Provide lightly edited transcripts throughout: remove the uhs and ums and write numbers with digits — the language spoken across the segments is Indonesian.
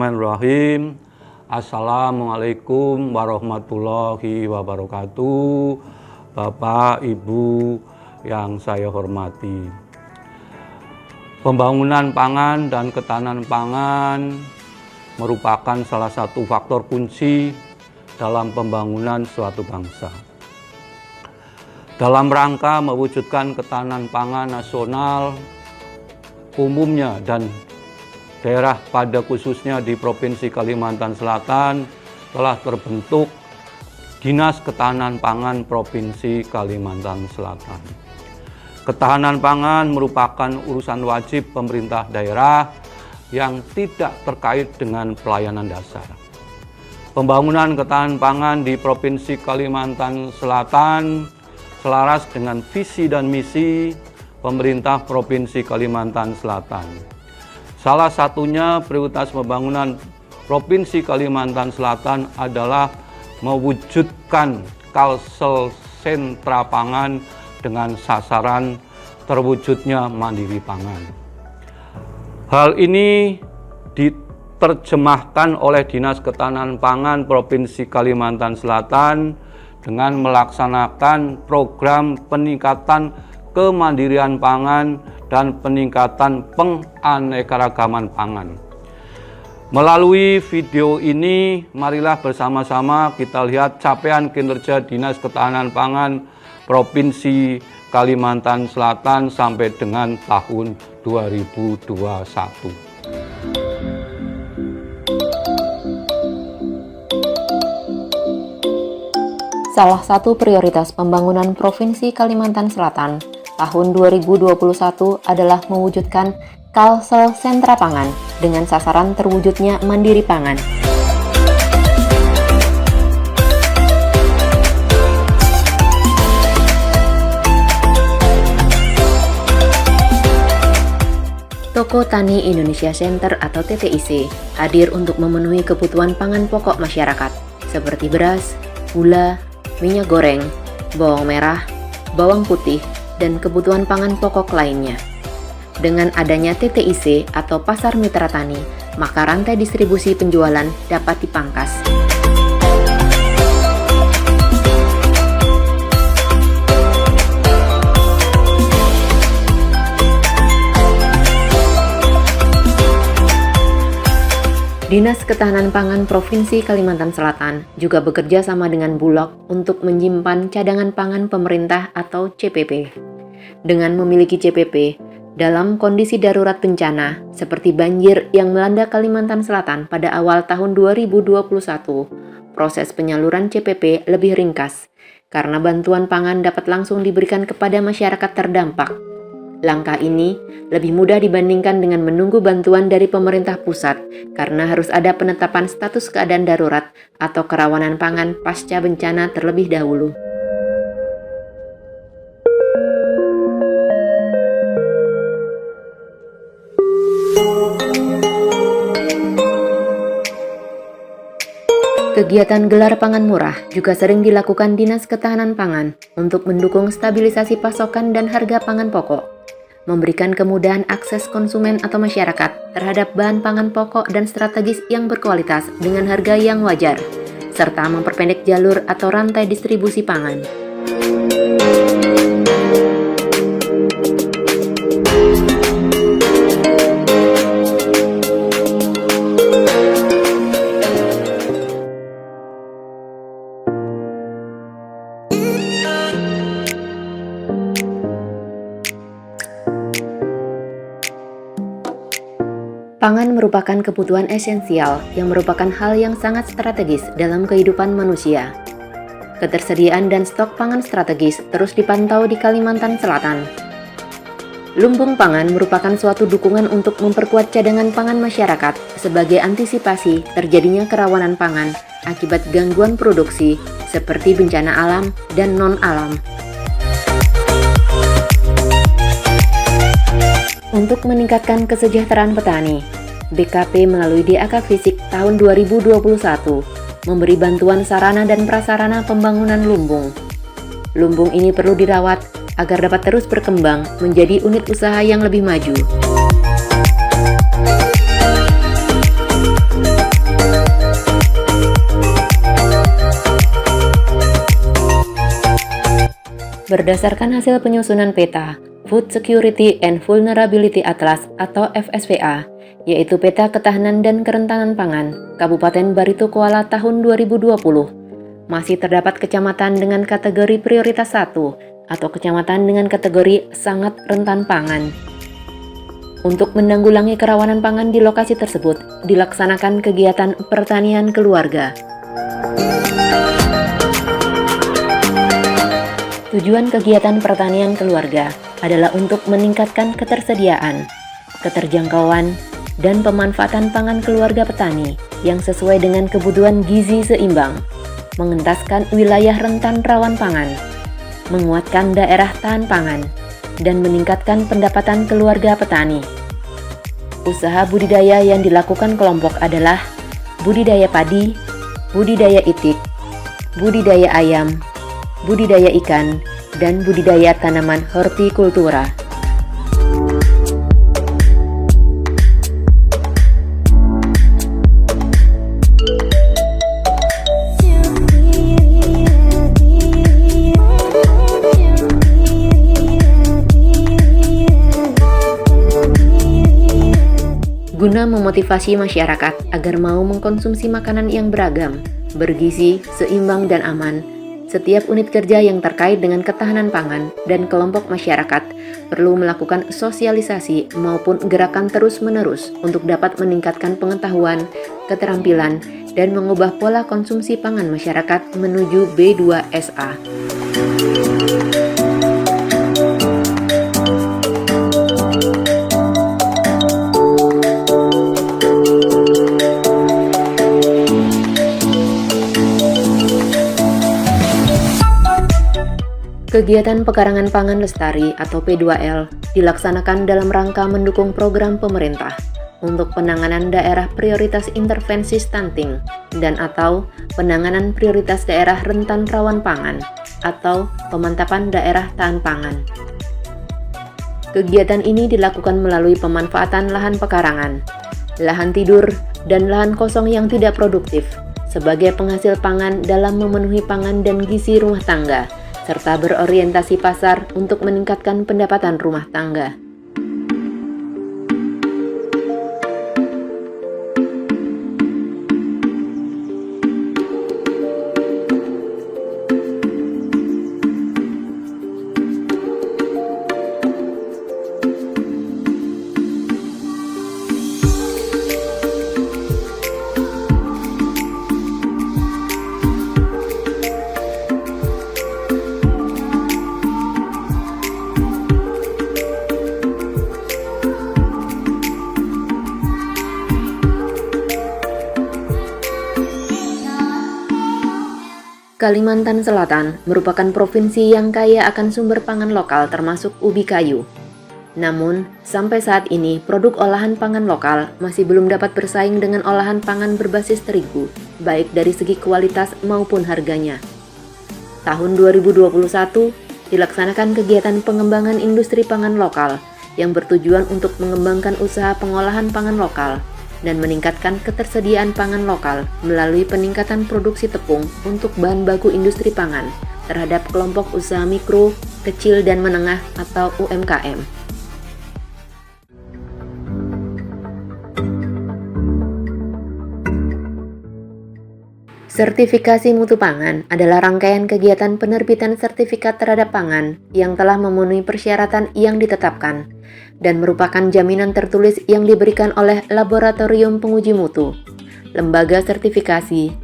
Bismillahirrahmanirrahim. Assalamualaikum warahmatullahi wabarakatuh. Bapak, Ibu yang saya hormati. Pembangunan pangan dan ketahanan pangan merupakan salah satu faktor kunci dalam pembangunan suatu bangsa. Dalam rangka mewujudkan ketahanan pangan nasional umumnya dan daerah pada khususnya di Provinsi Kalimantan Selatan telah terbentuk Dinas Ketahanan Pangan Provinsi Kalimantan Selatan. Ketahanan pangan merupakan urusan wajib pemerintah daerah yang tidak terkait dengan pelayanan dasar. Pembangunan ketahanan pangan di Provinsi Kalimantan Selatan selaras dengan visi dan misi pemerintah Provinsi Kalimantan Selatan. Salah satunya prioritas pembangunan Provinsi Kalimantan Selatan adalah mewujudkan Kalsel sentra pangan dengan sasaran terwujudnya mandiri pangan. Hal ini diterjemahkan oleh Dinas Ketahanan Pangan Provinsi Kalimantan Selatan dengan melaksanakan program peningkatan kemandirian pangan dan peningkatan penganekaragaman pangan. Melalui video ini, marilah bersama-sama kita lihat capaian kinerja Dinas Ketahanan Pangan Provinsi Kalimantan Selatan sampai dengan tahun 2021. Salah satu prioritas pembangunan Provinsi Kalimantan Selatan tahun 2021 adalah mewujudkan Kalsel sentra pangan dengan sasaran terwujudnya mandiri pangan. Toko Tani Indonesia Center atau TTIC hadir untuk memenuhi kebutuhan pangan pokok masyarakat seperti beras, gula, minyak goreng, bawang merah, bawang putih, dan kebutuhan pangan pokok lainnya. Dengan adanya TTIC atau Pasar Mitra Tani, maka rantai distribusi penjualan dapat dipangkas. Dinas Ketahanan Pangan Provinsi Kalimantan Selatan juga bekerja sama dengan Bulog untuk menyimpan cadangan pangan pemerintah atau CPP. Dengan memiliki CPP, dalam kondisi darurat bencana seperti banjir yang melanda Kalimantan Selatan pada awal tahun 2021, proses penyaluran CPP lebih ringkas karena bantuan pangan dapat langsung diberikan kepada masyarakat terdampak. Langkah ini lebih mudah dibandingkan dengan menunggu bantuan dari pemerintah pusat karena harus ada penetapan status keadaan darurat atau kerawanan pangan pasca bencana terlebih dahulu. Kegiatan gelar pangan murah juga sering dilakukan Dinas Ketahanan Pangan untuk mendukung stabilisasi pasokan dan harga pangan pokok, memberikan kemudahan akses konsumen atau masyarakat terhadap bahan pangan pokok dan strategis yang berkualitas dengan harga yang wajar, serta memperpendek jalur atau rantai distribusi pangan. Pangan merupakan kebutuhan esensial yang merupakan hal yang sangat strategis dalam kehidupan manusia. Ketersediaan dan stok pangan strategis terus dipantau di Kalimantan Selatan. Lumbung pangan merupakan suatu dukungan untuk memperkuat cadangan pangan masyarakat sebagai antisipasi terjadinya kerawanan pangan akibat gangguan produksi seperti bencana alam dan non-alam. Untuk meningkatkan kesejahteraan petani, BKP melalui DAK Fisik tahun 2021 memberi bantuan sarana dan prasarana pembangunan lumbung. Lumbung ini perlu dirawat agar dapat terus berkembang menjadi unit usaha yang lebih maju. Berdasarkan hasil penyusunan peta Food Security and Vulnerability Atlas atau FSVA, yaitu peta ketahanan dan kerentanan pangan Kabupaten Barito Kuala tahun 2020, masih terdapat kecamatan dengan kategori prioritas 1 atau kecamatan dengan kategori sangat rentan pangan. Untuk menanggulangi kerawanan pangan di lokasi tersebut, dilaksanakan kegiatan pertanian keluarga. Tujuan kegiatan pertanian keluarga adalah untuk meningkatkan ketersediaan, keterjangkauan, dan pemanfaatan pangan keluarga petani yang sesuai dengan kebutuhan gizi seimbang, mengentaskan wilayah rentan rawan pangan, menguatkan daerah tahan pangan, dan meningkatkan pendapatan keluarga petani. Usaha budidaya yang dilakukan kelompok adalah budidaya padi, budidaya itik, budidaya ayam, budidaya ikan, dan budidaya tanaman hortikultura. Guna memotivasi masyarakat agar mau mengkonsumsi makanan yang beragam, bergizi, seimbang, dan aman, setiap unit kerja yang terkait dengan ketahanan pangan dan kelompok masyarakat perlu melakukan sosialisasi maupun gerakan terus-menerus untuk dapat meningkatkan pengetahuan, keterampilan, dan mengubah pola konsumsi pangan masyarakat menuju B2SA. Kegiatan Pekarangan Pangan Lestari atau P2L dilaksanakan dalam rangka mendukung program pemerintah untuk penanganan daerah prioritas intervensi stunting dan atau penanganan prioritas daerah rentan rawan pangan atau pemantapan daerah tahan pangan. Kegiatan ini dilakukan melalui pemanfaatan lahan pekarangan, lahan tidur, dan lahan kosong yang tidak produktif sebagai penghasil pangan dalam memenuhi pangan dan gizi rumah tangga, serta berorientasi pasar untuk meningkatkan pendapatan rumah tangga. Kalimantan Selatan merupakan provinsi yang kaya akan sumber pangan lokal termasuk ubi kayu. Namun, sampai saat ini produk olahan pangan lokal masih belum dapat bersaing dengan olahan pangan berbasis terigu, baik dari segi kualitas maupun harganya. Tahun 2021 dilaksanakan kegiatan pengembangan industri pangan lokal yang bertujuan untuk mengembangkan usaha pengolahan pangan lokal dan meningkatkan ketersediaan pangan lokal melalui peningkatan produksi tepung untuk bahan baku industri pangan terhadap kelompok usaha mikro, kecil, dan menengah atau UMKM. Sertifikasi mutu pangan adalah rangkaian kegiatan penerbitan sertifikat terhadap pangan yang telah memenuhi persyaratan yang ditetapkan dan merupakan jaminan tertulis yang diberikan oleh laboratorium penguji mutu, lembaga sertifikasi,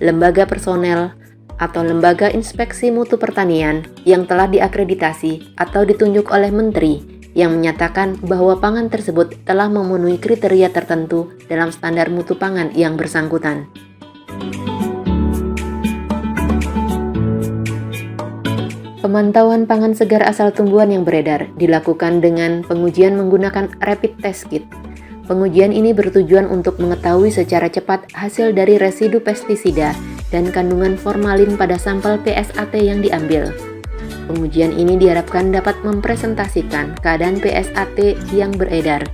lembaga personel, atau lembaga inspeksi mutu pertanian yang telah diakreditasi atau ditunjuk oleh menteri yang menyatakan bahwa pangan tersebut telah memenuhi kriteria tertentu dalam standar mutu pangan yang bersangkutan. Pemantauan pangan segar asal tumbuhan yang beredar dilakukan dengan pengujian menggunakan rapid test kit. Pengujian ini bertujuan untuk mengetahui secara cepat hasil dari residu pestisida dan kandungan formalin pada sampel PSAT yang diambil. Pengujian ini diharapkan dapat mempresentasikan keadaan PSAT yang beredar.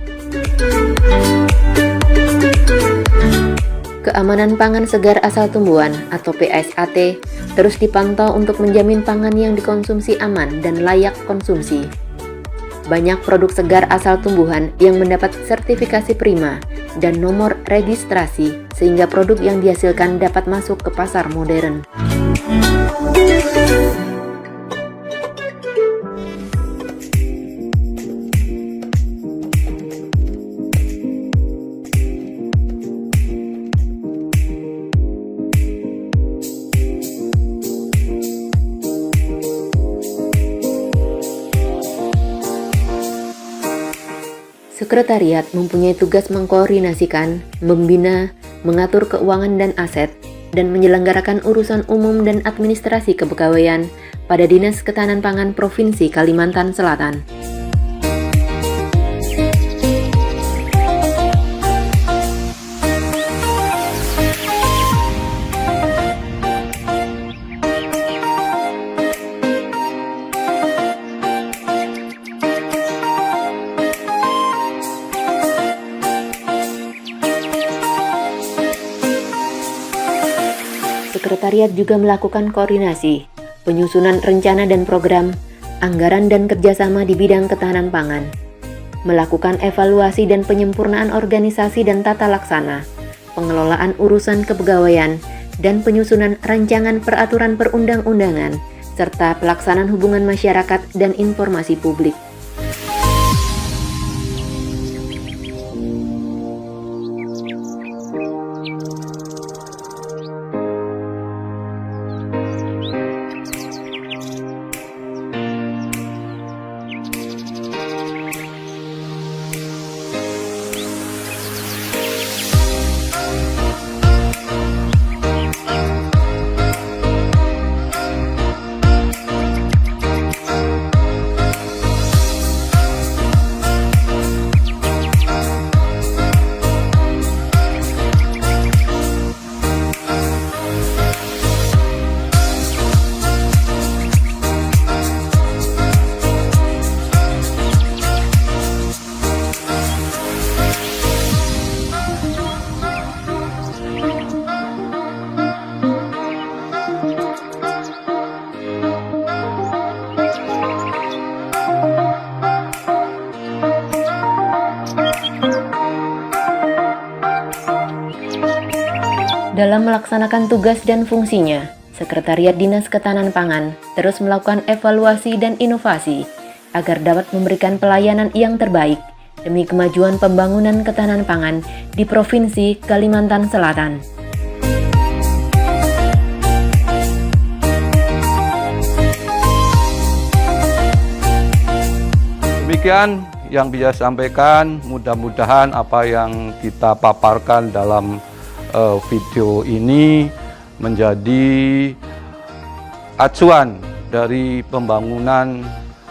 Keamanan pangan segar asal tumbuhan atau PSAT terus dipantau untuk menjamin pangan yang dikonsumsi aman dan layak konsumsi. Banyak produk segar asal tumbuhan yang mendapat sertifikasi prima dan nomor registrasi sehingga produk yang dihasilkan dapat masuk ke pasar modern. Sekretariat mempunyai tugas mengkoordinasikan, membina, mengatur keuangan dan aset, dan menyelenggarakan urusan umum dan administrasi kepegawaian pada Dinas Ketahanan Pangan Provinsi Kalimantan Selatan. Sekretariat juga melakukan koordinasi, penyusunan rencana dan program, anggaran dan kerjasama di bidang ketahanan pangan, melakukan evaluasi dan penyempurnaan organisasi dan tata laksana, pengelolaan urusan kepegawaian, dan penyusunan rancangan peraturan perundang-undangan, serta pelaksanaan hubungan masyarakat dan informasi publik. Dalam melaksanakan tugas dan fungsinya, Sekretariat Dinas Ketahanan Pangan terus melakukan evaluasi dan inovasi agar dapat memberikan pelayanan yang terbaik demi kemajuan pembangunan ketahanan pangan di Provinsi Kalimantan Selatan. Demikian yang bisa sampaikan, mudah-mudahan apa yang kita paparkan dalam video ini menjadi acuan dari pembangunan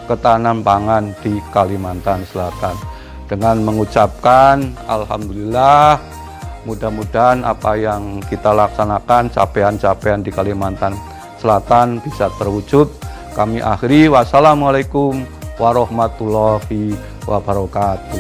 ketahanan pangan di Kalimantan Selatan. Dengan mengucapkan alhamdulillah, mudah-mudahan apa yang kita laksanakan, capaian-capaian di Kalimantan Selatan bisa terwujud. Kami akhiri, wassalamualaikum warahmatullahi wabarakatuh.